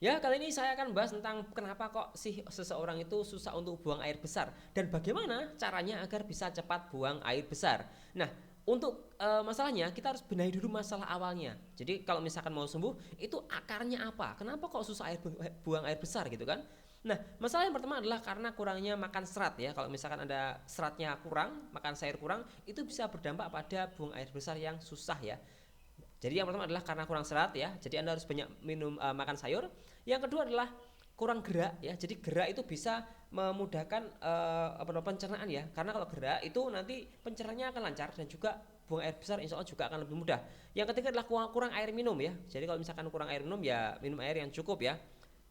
Ya, kali ini saya akan bahas tentang kenapa kok sih seseorang itu susah untuk buang air besar dan bagaimana caranya agar bisa cepat buang air besar. Nah, untuk masalahnya kita harus benahi dulu masalah awalnya. Jadi kalau misalkan mau sembuh, itu akarnya apa? Kenapa kok susah buang air besar gitu kan? Nah, masalah yang pertama adalah karena kurangnya makan serat ya. Kalau misalkan ada seratnya kurang, makan sayur kurang, itu bisa berdampak pada buang air besar yang susah ya. Jadi yang pertama adalah karena kurang serat ya. Jadi Anda harus banyak makan sayur. Yang kedua adalah kurang gerak ya. Jadi gerak itu bisa memudahkan pencernaan ya. Karena kalau gerak itu nanti pencernaannya akan lancar dan juga buang air besar insya Allah juga akan lebih mudah. Yang ketiga adalah kurang air minum ya. Jadi kalau misalkan kurang air minum ya minum air yang cukup ya,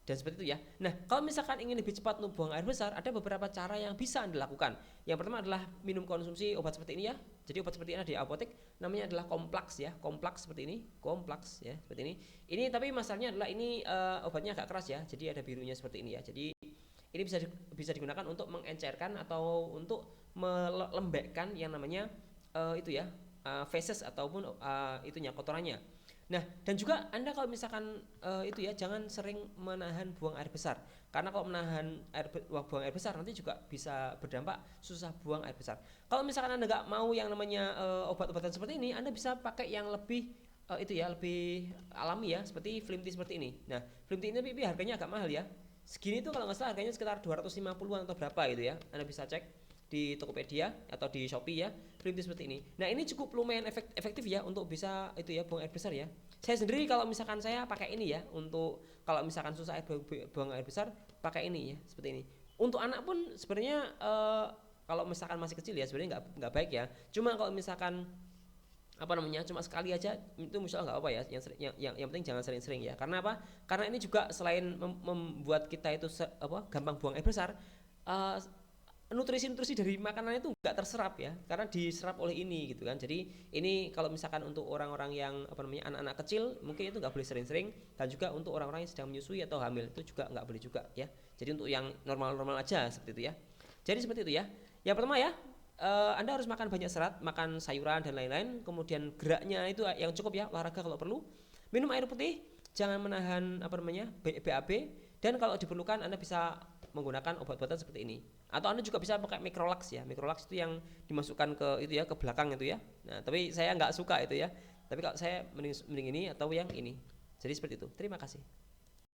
dan seperti itu ya. Nah, kalau misalkan ingin lebih cepat buang air besar, ada beberapa cara yang bisa Anda lakukan. Yang pertama adalah minum konsumsi obat seperti ini ya. Jadi obat seperti ini ada di apotek, namanya adalah kompleks ya. Kompleks seperti ini, kompleks ya, seperti ini. Ini tapi masalahnya adalah ini obatnya agak keras ya. Jadi ada birunya seperti ini ya. Jadi ini bisa digunakan untuk mengencerkan atau untuk melembekkan yang namanya itu ya, feses ataupun itunya kotorannya. Nah, dan juga Anda kalau misalkan itu ya jangan sering menahan buang air besar. Karena kalau menahan buang air besar nanti juga bisa berdampak susah buang air besar. Kalau misalkan Anda nggak mau yang namanya obat-obatan seperti ini, Anda bisa pakai yang lebih itu ya lebih alami ya, seperti Flim Tea seperti ini. Nah, Flim Tea ini tapi harganya agak mahal ya. Segini tuh kalau nggak salah harganya sekitar 250-an atau berapa gitu ya. Anda bisa cek di Tokopedia atau di Shopee ya, perintis seperti ini. Nah, ini cukup lumayan efektif ya untuk bisa itu ya buang air besar ya. Saya sendiri kalau misalkan saya pakai ini ya untuk kalau misalkan susah buang air besar pakai ini ya seperti ini. Untuk anak pun sebenarnya kalau misalkan masih kecil ya sebenarnya nggak baik ya. Cuma kalau misalkan apa namanya cuma sekali aja itu misalnya nggak apa ya, yang penting jangan sering-sering ya. Karena apa? Karena ini juga selain membuat kita itu gampang buang air besar, uh, nutrisi-nutrisi dari makanan itu nggak terserap ya karena diserap oleh ini gitu kan. Jadi ini kalau misalkan untuk orang-orang yang apa namanya anak-anak kecil mungkin itu nggak boleh sering-sering, dan juga untuk orang-orang yang sedang menyusui atau hamil itu juga nggak boleh juga ya. Jadi untuk yang normal-normal aja seperti itu ya. Jadi seperti itu ya. Yang pertama ya, Anda harus makan banyak serat, makan sayuran dan lain-lain, kemudian geraknya itu yang cukup ya, olahraga kalau perlu, minum air putih, jangan menahan apa namanya BAB, dan kalau diperlukan Anda bisa menggunakan obat-obatan seperti ini. Atau Anda juga bisa pakai Microlax ya. Microlax itu yang dimasukkan ke itu ya, ke belakang itu ya. Nah, tapi saya nggak suka itu ya. Tapi kalau saya mending ini atau yang ini. Jadi seperti itu. Terima kasih.